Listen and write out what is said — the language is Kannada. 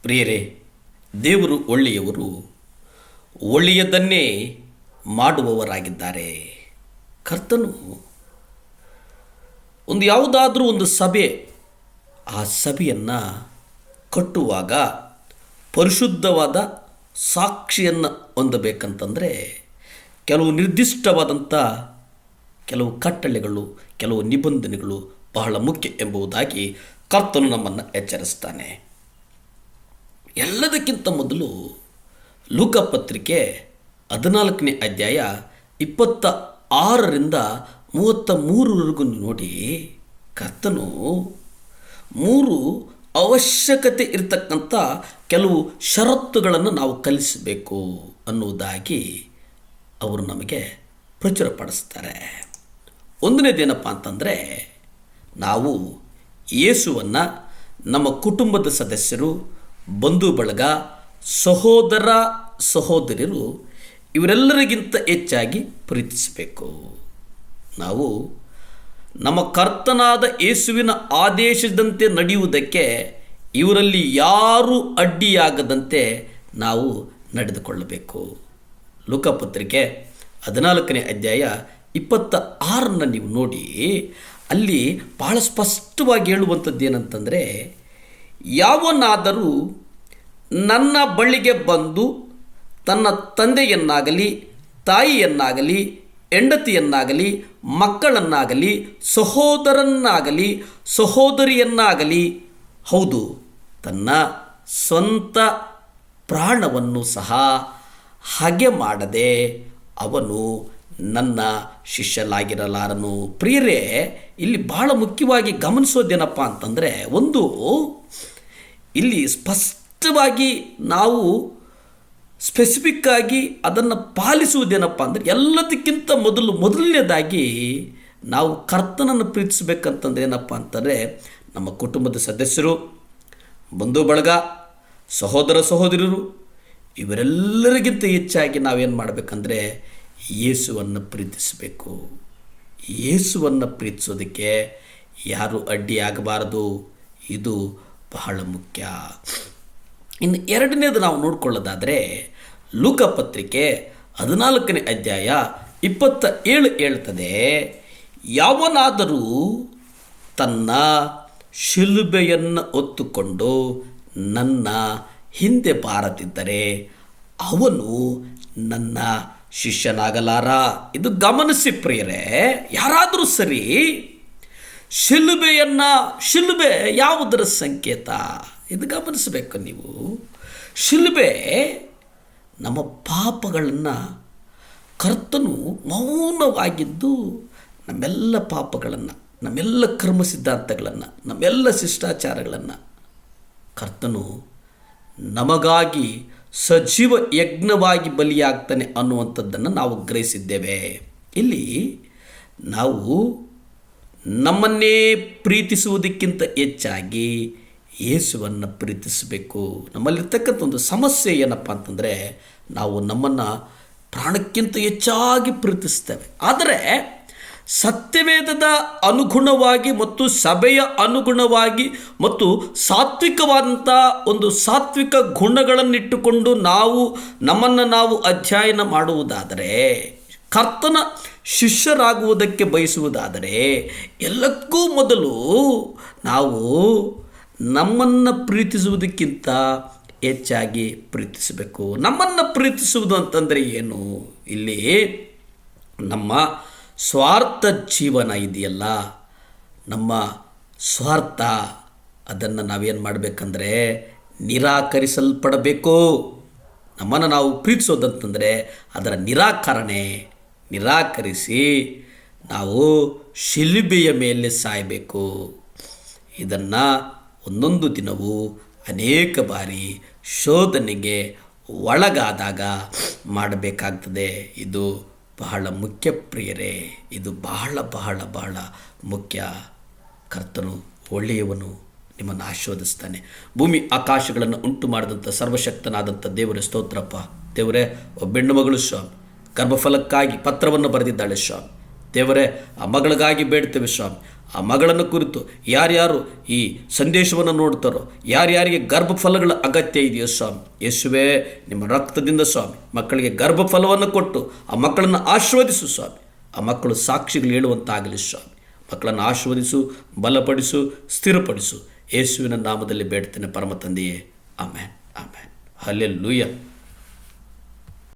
ಪ್ರಿಯರೇ, ದೇವರು ಒಳ್ಳೆಯವರು, ಒಳ್ಳೆಯದನ್ನೇ ಮಾಡುವವರಾಗಿದ್ದಾರೆ. ಕರ್ತನು ಯಾವುದಾದ್ರೂ ಒಂದು ಸಭೆ, ಆ ಸಭೆಯನ್ನು ಕಟ್ಟುವಾಗ ಪರಿಶುದ್ಧವಾದ ಸಾಕ್ಷಿಯನ್ನು ಹೊಂದಬೇಕಂತಂದರೆ ಕೆಲವು ನಿರ್ದಿಷ್ಟವಾದಂಥ ಕೆಲವು ಕಟ್ಟಳೆಗಳು, ಕೆಲವು ನಿಬಂಧನೆಗಳು ಬಹಳ ಮುಖ್ಯ ಎಂಬುದಾಗಿ ಕರ್ತನು ನಮ್ಮನ್ನು ಎಚ್ಚರಿಸ್ತಾನೆ. ಎಲ್ಲದಕ್ಕಿಂತ ಮೊದಲು ಲೂಕ ಪತ್ರಿಕೆ 14ನೇ ಅಧ್ಯಾಯ 26ರಿಂದ 33ವರೆಗೂ ನೋಡಿ. ಕರ್ತನು 3 ಅವಶ್ಯಕತೆ ಇರತಕ್ಕಂಥ ಕೆಲವು ಷರತ್ತುಗಳನ್ನು ನಾವು ಕಲಿಸಬೇಕು ಅನ್ನುವುದಾಗಿ ಅವರು ನಮಗೆ ಪ್ರಚುರಪಡಿಸ್ತಾರೆ. ಒಂದನೇದೇನಪ್ಪ ಅಂತಂದರೆ, ನಾವು ಯೇಸುವನ್ನು ನಮ್ಮ ಕುಟುಂಬದ ಸದಸ್ಯರು, ಬಂಧು ಬಳಗ, ಸಹೋದರ ಸಹೋದರಿಯರು ಇವರೆಲ್ಲರಿಗಿಂತ ಹೆಚ್ಚಾಗಿ ಪ್ರೀತಿಸಬೇಕು. ನಾವು ನಮ್ಮ ಕರ್ತನಾದ ಯೇಸುವಿನ ಆದೇಶದಂತೆ ನಡೆಯುವುದಕ್ಕೆ ಇವರಲ್ಲಿ ಯಾರೂ ಅಡ್ಡಿಯಾಗದಂತೆ ನಾವು ನಡೆದುಕೊಳ್ಳಬೇಕು. ಲೂಕಾಪತ್ರಿಕೆ 14ನೇ ಅಧ್ಯಾಯ 26 ನೀವು ನೋಡಿ. ಅಲ್ಲಿ ಬಹಳ ಸ್ಪಷ್ಟವಾಗಿ ಹೇಳುವಂಥದ್ದು ಏನಂತಂದರೆ, ಯಾವನಾದರೂ ನನ್ನ ಬಳಿಗೆ ಬಂದು ತನ್ನ ತಂದೆಯನ್ನಾಗಲಿ ತಾಯಿಯನ್ನಾಗಲಿ ಹೆಂಡತಿಯನ್ನಾಗಲಿ ಮಕ್ಕಳನ್ನಾಗಲಿ ಸಹೋದರನ್ನಾಗಲಿ ಸಹೋದರಿಯನ್ನಾಗಲಿ, ಹೌದು ತನ್ನ ಸ್ವಂತ ಪ್ರಾಣವನ್ನು ಸಹ ಹಾಗೆ ಮಾಡದೆ ಅವನು ನನ್ನ ಶಿಷ್ಯನಾಗಿರಲಾರನು. ಪ್ರಿಯರೇ, ಇಲ್ಲಿ ಬಹಳ ಮುಖ್ಯವಾಗಿ ಗಮನಿಸೋದೇನಪ್ಪ ಅಂತಂದರೆ, ಒಂದು ಇಲ್ಲಿ ಸ್ಪಷ್ಟವಾಗಿ ನಾವು ಸ್ಪೆಸಿಫಿಕ್ಕಾಗಿ ಅದನ್ನು ಪಾಲಿಸುವುದೇನಪ್ಪ ಅಂದರೆ, ಎಲ್ಲದಕ್ಕಿಂತ ಮೊದಲನೇದಾಗಿ ನಾವು ಕರ್ತನನ್ನು ಪ್ರೀತಿಸಬೇಕಂತಂದ್ರೆ ಏನಪ್ಪ ಅಂತಂದರೆ, ನಮ್ಮ ಕುಟುಂಬದ ಸದಸ್ಯರು, ಬಂಧು ಬಳಗ, ಸಹೋದರ ಸಹೋದರರು ಇವರೆಲ್ಲರಿಗಿಂತ ಹೆಚ್ಚಾಗಿ ನಾವೇನು ಮಾಡಬೇಕಂದ್ರೆ ಯೇಸುವನ್ನು ಪ್ರೀತಿಸಬೇಕು. ಯೇಸುವನ್ನು ಪ್ರೀತಿಸೋದಕ್ಕೆ ಯಾರು ಅಡ್ಡಿಯಾಗಬಾರದು. ಇದು ಬಹಳ ಮುಖ್ಯ. ಇನ್ನು ಎರಡನೇದು ನಾವು ನೋಡಿಕೊಳ್ಳೋದಾದರೆ, ಲೂಕ ಪತ್ರಿಕೆ 14ನೇ ಅಧ್ಯಾಯ 27 ಹೇಳ್ತದೆ, ಯಾವನಾದರೂ ತನ್ನ ಶಿಲುಬೆಯನ್ನು ಹೊತ್ತುಕೊಂಡು ನನ್ನ ಹಿಂದೆ ಬಾರದಿದ್ದರೆ ಅವನು ನನ್ನ ಶಿಷ್ಯನಾಗಲಾರ. ಇದು ಗಮನಿಸಿ ಪ್ರಿಯರೇ, ಯಾರಾದರೂ ಸರಿ ಶಿಲುಬೆ ಯಾವುದರ ಸಂಕೇತ? ಇದು ಗಮನಿಸಬೇಕು ನೀವು. ಶಿಲುಬೆ ನಮ್ಮ ಪಾಪಗಳನ್ನು, ಕರ್ತನು ಮೌನವಾಗಿದ್ದು ನಮ್ಮೆಲ್ಲ ಪಾಪಗಳನ್ನು, ನಮ್ಮೆಲ್ಲ ಕರ್ಮ ಸಿದ್ಧಾಂತಗಳನ್ನು, ನಮ್ಮೆಲ್ಲ ಶಿಷ್ಟಾಚಾರಗಳನ್ನು ಕರ್ತನು ನಮಗಾಗಿ ಸಜೀವ ಯಜ್ಞವಾಗಿ ಬಲಿಯಾಗ್ತಾನೆ ಅನ್ನುವಂಥದ್ದನ್ನು ನಾವು ಗ್ರಹಿಸಿದ್ದೇವೆ. ಇಲ್ಲಿ ನಾವು ನಮ್ಮನ್ನೇ ಪ್ರೀತಿಸುವುದಕ್ಕಿಂತ ಹೆಚ್ಚಾಗಿ ಯೇಸುವನ್ನು ಪ್ರೀತಿಸಬೇಕು. ನಮ್ಮಲ್ಲಿರ್ತಕ್ಕಂಥ ಒಂದು ಸಮಸ್ಯೆ ಏನಪ್ಪ ಅಂತಂದರೆ, ನಾವು ನಮ್ಮನ್ನು ಪ್ರಾಣಕ್ಕಿಂತ ಹೆಚ್ಚಾಗಿ ಪ್ರೀತಿಸ್ತೇವೆ. ಆದರೆ ಸತ್ಯವೇದದ ಅನುಗುಣವಾಗಿ ಮತ್ತು ಸಭೆಯ ಅನುಗುಣವಾಗಿ ಮತ್ತು ಸಾತ್ವಿಕವಾದಂಥ ಒಂದು ಸಾತ್ವಿಕ ಗುಣಗಳನ್ನಿಟ್ಟುಕೊಂಡು ನಾವು ನಮ್ಮನ್ನು ನಾವು ಅಧ್ಯಯನ ಮಾಡುವುದಾದರೆ, ಕರ್ತನ ಶಿಷ್ಯರಾಗುವುದಕ್ಕೆ ಬಯಸುವುದಾದರೆ, ಎಲ್ಲಕ್ಕೂ ಮೊದಲು ನಾವು ನಮ್ಮನ್ನು ಪ್ರೀತಿಸುವುದಕ್ಕಿಂತ ಹೆಚ್ಚಾಗಿ ಪ್ರೀತಿಸಬೇಕು. ನಮ್ಮನ್ನು ಪ್ರೀತಿಸುವುದು ಅಂತಂದರೆ ಏನು? ಇಲ್ಲಿ ನಮ್ಮ ಸ್ವಾರ್ಥ ಜೀವನ ಇದೆಯಲ್ಲ, ನಮ್ಮ ಸ್ವಾರ್ಥ, ಅದನ್ನು ನಾವೇನು ಮಾಡಬೇಕಂದ್ರೆ ನಿರಾಕರಿಸಲ್ಪಡಬೇಕು. ನಮ್ಮನ್ನು ನಾವು ಪ್ರೀತಿಸೋದಂತಂದರೆ ಅದರ ನಿರಾಕರಿಸಿ ನಾವು ಶಿಲುಬೆಯ ಮೇಲೆ ಸಾಯಬೇಕು. ಇದನ್ನು ಒಂದೊಂದು ದಿನವೂ ಅನೇಕ ಬಾರಿ ಶೋಧನೆಗೆ ಒಳಗಾದಾಗ ಮಾಡಬೇಕಾಗ್ತದೆ. ಇದು ಬಹಳ ಮುಖ್ಯ ಪ್ರಿಯರೇ, ಇದು ಬಹಳ ಬಹಳ ಬಹಳ ಮುಖ್ಯ. ಕರ್ತನು ಒಳ್ಳೆಯವನು, ನಿಮ್ಮನ್ನು ಆಶೀರ್ವದಿಸ್ತಾನೆ. ಭೂಮಿ ಆಕಾಶಗಳನ್ನು ಉಂಟು ಮಾಡಿದಂಥ ಸರ್ವಶಕ್ತನಾದಂಥ ದೇವರೇ ಸ್ತೋತ್ರಪ್ಪ. ದೇವರೇ, ಒಬ್ಬೆಣ್ಣು ಮಗಳು ಸ್ವಾಮಿ ಗರ್ಭಫಲಕ್ಕಾಗಿ ಪತ್ರವನ್ನು ಬರೆದಿದ್ದಾಳೆ ಸ್ವಾಮಿ. ದೇವರೇ, ಆ ಮಗಳಿಗಾಗಿ ಬೇಡ್ತೇವೆ ಸ್ವಾಮಿ. ಆ ಮಗಳನ್ನು ಕುರಿತು ಯಾರ್ಯಾರು ಈ ಸಂದೇಶವನ್ನು ನೋಡ್ತಾರೋ, ಯಾರ್ಯಾರಿಗೆ ಗರ್ಭಫಲಗಳ ಅಗತ್ಯ ಇದೆಯೋ ಸ್ವಾಮಿ, ಯೇಸುವೇ ನಿಮ್ಮ ರಕ್ತದಿಂದ ಸ್ವಾಮಿ ಮಕ್ಕಳಿಗೆ ಗರ್ಭಫಲವನ್ನು ಕೊಟ್ಟು ಆ ಮಕ್ಕಳನ್ನು ಆಶೀರ್ವದಿಸು ಸ್ವಾಮಿ. ಆ ಮಕ್ಕಳು ಸಾಕ್ಷಿಗಳು ಹೇಳುವಂತಾಗಲಿ ಸ್ವಾಮಿ. ಮಕ್ಕಳನ್ನು ಆಶೀರ್ವದಿಸು, ಬಲಪಡಿಸು, ಸ್ಥಿರಪಡಿಸು. ಯೇಸುವಿನ ನಾಮದಲ್ಲಿ ಬೇಡ್ತೇನೆ ಪರಮ ತಂದೆಯೇ, ಆಮೆನ್, ಆಮೆನ್, ಹಲ್ಲೆಲೂಯಾ.